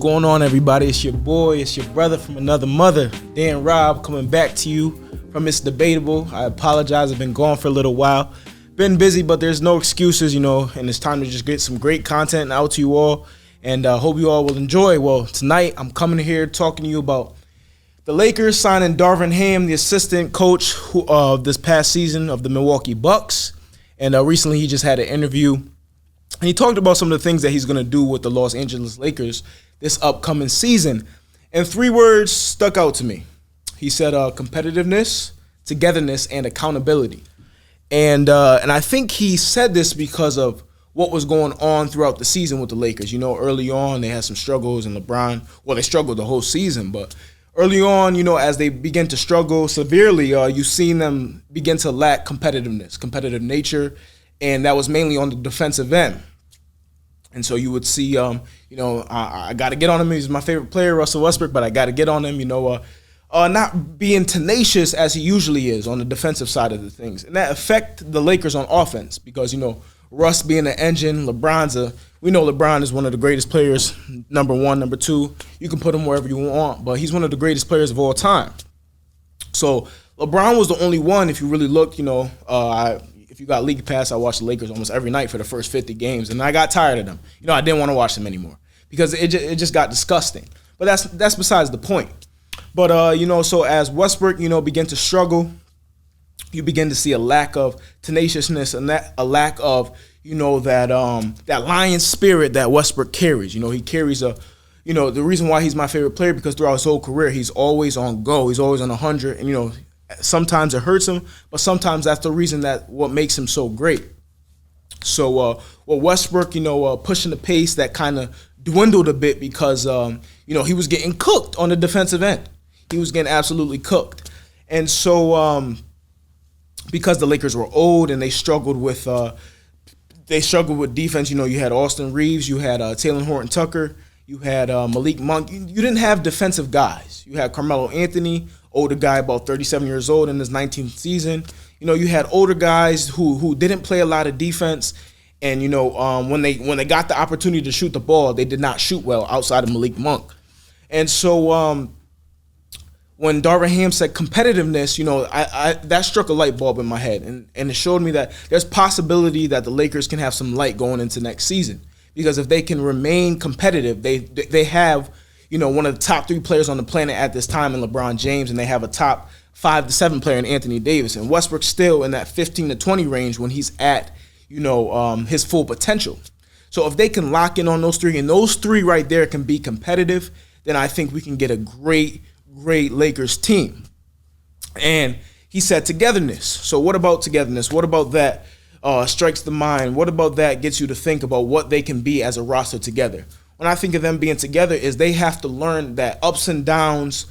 going on, everybody? It's your boy, it's your brother from another mother, Dan Rob, coming back to you from It's Debatable. I apologize, I've been gone for a little while. Been busy, but there's no excuses, and it's time to just get some great content out to you all, and hope you all will enjoy. Well, tonight I'm coming here talking to you about the Lakers signing Darvin Ham, the assistant coach of this past season of the Milwaukee Bucks, and recently he just had an interview, and he talked about some of the things that he's going to do with the Los Angeles Lakers this upcoming season. And 3 words stuck out to me. He said competitiveness, togetherness, and accountability. And I think he said this because of what was going on throughout the season with the Lakers. Early on they had some struggles, and they struggled the whole season. But early on, as they begin to struggle severely, you've seen them begin to lack competitiveness, competitive nature, and that was mainly on the defensive end. And so you would see, I got to get on him. He's my favorite player, Russell Westbrook, but I got to get on him, not being tenacious as he usually is on the defensive side of the things. And that affect the Lakers on offense because, Russ being an engine, we know LeBron is one of the greatest players, number 1, number 2. You can put him wherever you want, but he's one of the greatest players of all time. So LeBron was the only one, if you really look, if you got League Pass, I watched the Lakers almost every night for the first 50 games, and I got tired of them. I didn't want to watch them anymore because it just got disgusting. But that's besides the point. But, so as Westbrook, begin to struggle, you begin to see a lack of tenaciousness and a lack of, that lion spirit that Westbrook carries. He carries the reason why he's my favorite player because throughout his whole career, he's always on go. He's always on 100, and, sometimes it hurts him, but sometimes that's the reason what makes him so great. So, Westbrook, pushing the pace, that kind of dwindled a bit because, he was getting cooked on the defensive end. He was getting absolutely cooked. And so, because the Lakers were old and they struggled with defense, you had Austin Reeves, you had Taylor Horton-Tucker, you had Malik Monk. You didn't have defensive guys. You had Carmelo Anthony, older guy, about 37 years old in his 19th season. You had older guys who didn't play a lot of defense, and when they got the opportunity to shoot the ball, they did not shoot well outside of Malik Monk. And so when Darvin Ham said competitiveness, I that struck a light bulb in my head, and it showed me that there's possibility that the Lakers can have some light going into next season. Because if they can remain competitive, they have, one of the top 3 players on the planet at this time in LeBron James, and they have a top 5 to 7 player in Anthony Davis. And Westbrook's still in that 15 to 20 range when he's at, his full potential. So if they can lock in on those 3, and those 3 right there can be competitive, then I think we can get a great Lakers team. And he said togetherness. So what about togetherness? What about that? Strikes the mind. What about that gets you to think about what they can be as a roster together? When I think of them being together is they have to learn that ups and downs,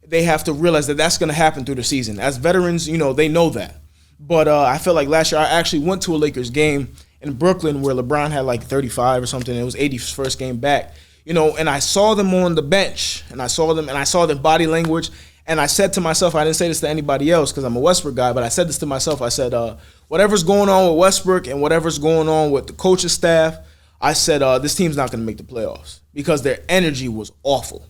they have to realize that that's going to happen through the season. As veterans, they know that. But I felt like last year I actually went to a Lakers game in Brooklyn where LeBron had like 35 or something. It was 80's first game back. And I saw them on the bench, and I saw their body language, and I said to myself, I didn't say this to anybody else because I'm a Westbrook guy, but I said this to myself. I said, whatever's going on with Westbrook and whatever's going on with the coaching staff, I said, this team's not going to make the playoffs because their energy was awful.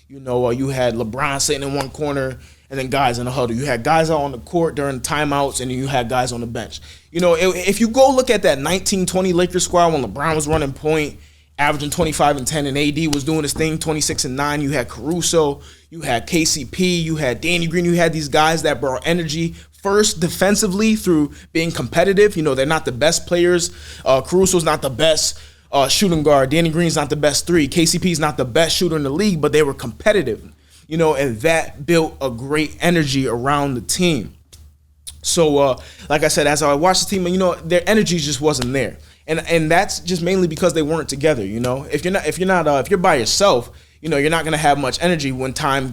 You had LeBron sitting in one corner and then guys in the huddle. You had guys out on the court during timeouts, and then you had guys on the bench. If you go look at that 1920 Lakers squad when LeBron was running point, averaging 25 and 10, and AD was doing his thing, 26 and 9. You had Caruso, you had KCP, you had Danny Green. You had these guys that brought energy first defensively through being competitive. They're not the best players. Caruso's not the best shooting guard. Danny Green's not the best 3. KCP's not the best shooter in the league, but they were competitive. And that built a great energy around the team. So, like I said, as I watched the team, their energy just wasn't there. And that's just mainly because they weren't together. If you're by yourself, you're not gonna have much energy when times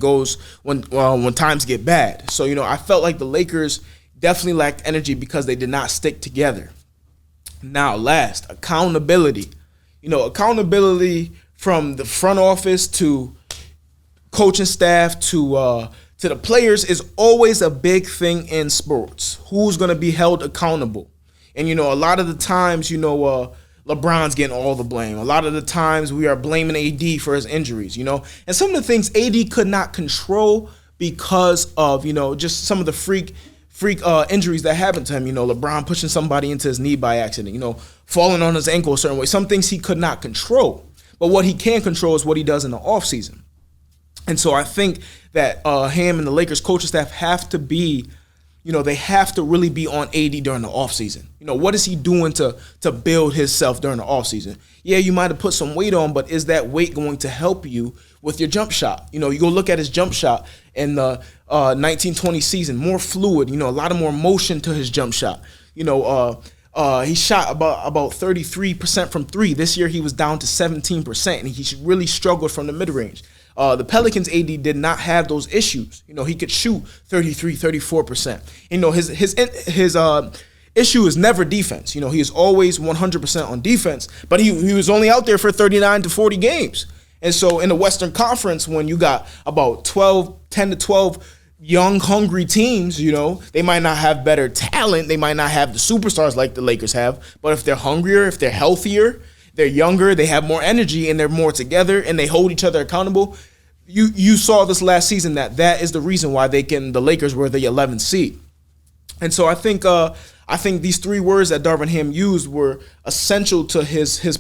get bad. So I felt like the Lakers definitely lacked energy because they did not stick together. Now, last, accountability. Accountability from the front office to coaching staff to the players is always a big thing in sports. Who's gonna be held accountable? And, a lot of the times, LeBron's getting all the blame. A lot of the times we are blaming AD for his injuries, And some of the things AD could not control because of, just some of the freak injuries that happened to him. LeBron pushing somebody into his knee by accident, falling on his ankle a certain way. Some things he could not control. But what he can control is what he does in the offseason. And so I think that Ham and the Lakers coaching staff have to be, they have to really be on AD during the offseason. What is he doing to build himself during the offseason? Yeah, you might have put some weight on, but is that weight going to help you with your jump shot? You go look at his jump shot in the 1920 season, more fluid, a lot of more motion to his jump shot. He shot about 33% from three. This year he was down to 17%, and he really struggled from the mid-range. The Pelicans AD did not have those issues. He could shoot 33, 34%. His issue is never defense. He is always 100% on defense, but he was only out there for 39 to 40 games. And so in the Western Conference, when you got about 10 to 12 young, hungry teams, they might not have better talent. They might not have the superstars like the Lakers have, but if they're hungrier, if they're healthier, they're younger, they have more energy, and they're more together, and they hold each other accountable. You saw this last season that is the reason why the Lakers were the 11th seed. And so I think these three words that Darvin Ham used were essential to his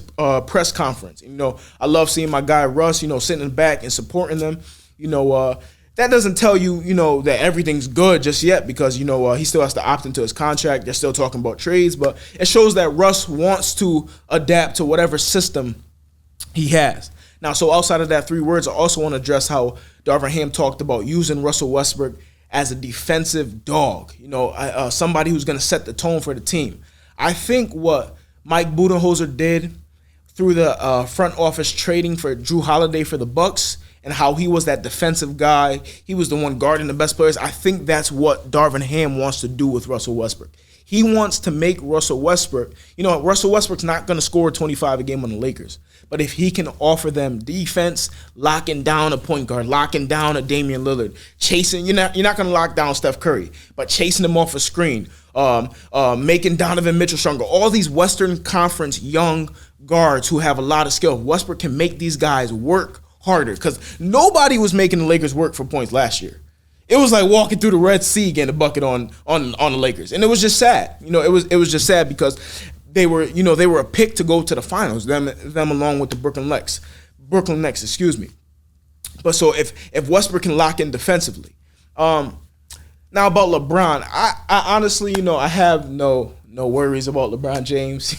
press conference. I love seeing my guy Russ, sitting in the back and supporting them. That doesn't tell you, that everything's good just yet because, he still has to opt into his contract. They're still talking about trades, but it shows that Russ wants to adapt to whatever system he has. Now, so outside of that three words, I also want to address how Darvin Ham talked about using Russell Westbrook as a defensive dog, somebody who's going to set the tone for the team. I think what Mike Budenholzer did through the front office trading for Drew Holiday for the Bucks and how he was that defensive guy, he was the one guarding the best players. I think that's what Darvin Ham wants to do with Russell Westbrook. He wants to make Russell Westbrook, Russell Westbrook's not going to score 25 a game on the Lakers. But if he can offer them defense, locking down a point guard, locking down a Damian Lillard, chasing, you're not going to lock down Steph Curry, but chasing him off a screen, making Donovan Mitchell stronger. All these Western Conference young guards who have a lot of skill. Westbrook can make these guys work harder because nobody was making the Lakers work for points last year. It was like walking through the Red Sea getting a bucket on the Lakers, and it was just sad. It was just sad because they were a pick to go to the finals. Them along with the Brooklyn Nets, But so if Westbrook can lock in defensively, now about LeBron, I honestly I have no worries about LeBron James.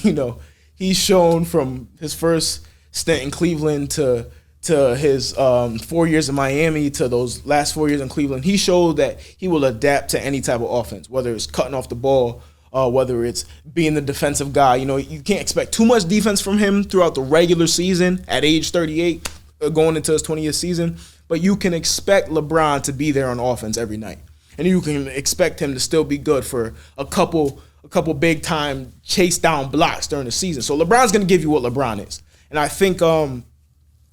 He's shown from his first stint in Cleveland to his 4 years in Miami to those last 4 years in Cleveland, he showed that he will adapt to any type of offense, whether it's cutting off the ball, whether it's being the defensive guy. You can't expect too much defense from him throughout the regular season at age 38, going into his 20th season, but you can expect LeBron to be there on offense every night. And you can expect him to still be good for a couple big-time chase-down blocks during the season. So LeBron's going to give you what LeBron is. And I think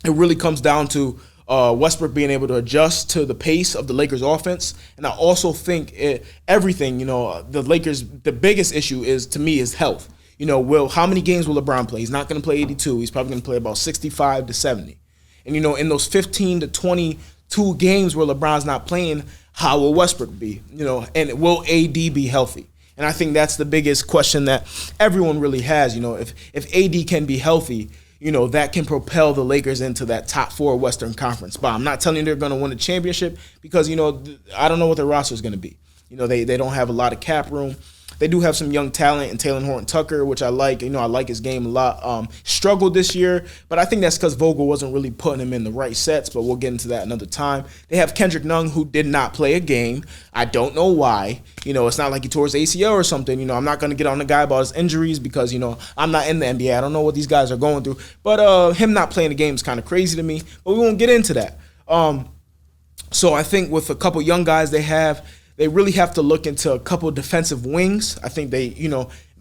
it really comes down to Westbrook being able to adjust to the pace of the Lakers offense. And I also think the Lakers, the biggest issue to me is health. How many games will LeBron play? He's not going to play 82. He's probably going to play about 65 to 70. And, in those 15 to 22 games where LeBron's not playing, how will Westbrook be? And will AD be healthy? And I think that's the biggest question that everyone really has. If AD can be healthy, that can propel the Lakers into that top four Western Conference spot. I'm not telling you they're going to win a championship because, I don't know what their roster is going to be. They don't have a lot of cap room. They do have some young talent in Taylor Horton-Tucker, which I like. I like his game a lot. Struggled this year, but I think that's because Vogel wasn't really putting him in the right sets, but we'll get into that another time. They have Kendrick Nunn, who did not play a game. I don't know why. It's not like he tore his ACL or something. I'm not going to get on the guy about his injuries because, I'm not in the NBA. I don't know what these guys are going through. But him not playing the game is kind of crazy to me, but we won't get into that. So I think with a couple young guys they really have to look into a couple of defensive wings. I think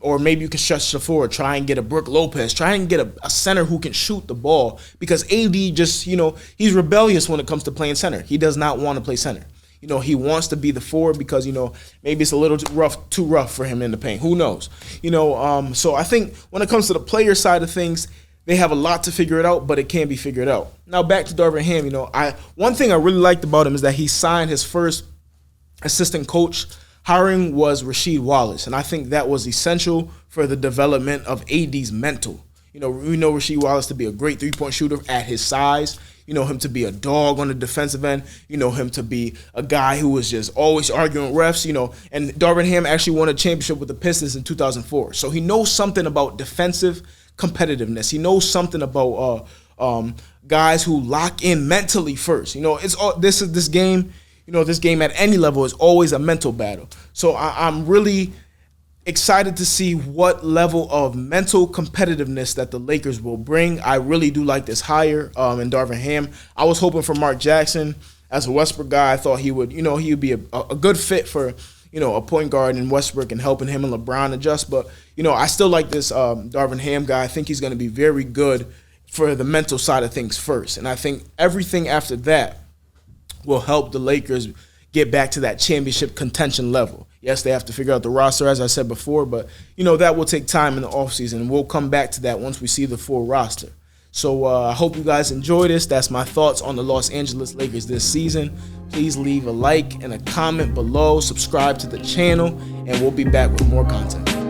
or maybe you can stretch the floor, try and get a Brook Lopez, try and get a center who can shoot the ball because AD just, he's rebellious when it comes to playing center. He does not want to play center. he wants to be the forward because, maybe it's a little too rough for him in the paint. Who knows? So I think when it comes to the player side of things, they have a lot to figure it out, but it can be figured out. Now back to Darvin Ham, one thing I really liked about him is that he signed his first assistant coach hiring was Rasheed Wallace, and I think that was essential for the development of AD's mental. We know Rasheed Wallace to be a great three-point shooter at his size. Him to be a dog on the defensive end. Him to be a guy who was just always arguing with refs. And Darvin Ham actually won a championship with the Pistons in 2004. So he knows something about defensive competitiveness. He knows something about guys who lock in mentally first. This game. This game at any level is always a mental battle. So I'm really excited to see what level of mental competitiveness that the Lakers will bring. I really do like this hire in Darvin Ham. I was hoping for Mark Jackson as a Westbrook guy. I thought he would be a good fit for, a point guard in Westbrook and helping him and LeBron adjust. But, I still like this Darvin Ham guy. I think he's going to be very good for the mental side of things first. And I think everything after that will help the Lakers get back to that championship contention level. Yes, they have to figure out the roster, as I said before, but, that will take time in the offseason, and we'll come back to that once we see the full roster. So I hope you guys enjoy this. That's my thoughts on the Los Angeles Lakers this season. Please leave a like and a comment below, subscribe to the channel, and we'll be back with more content.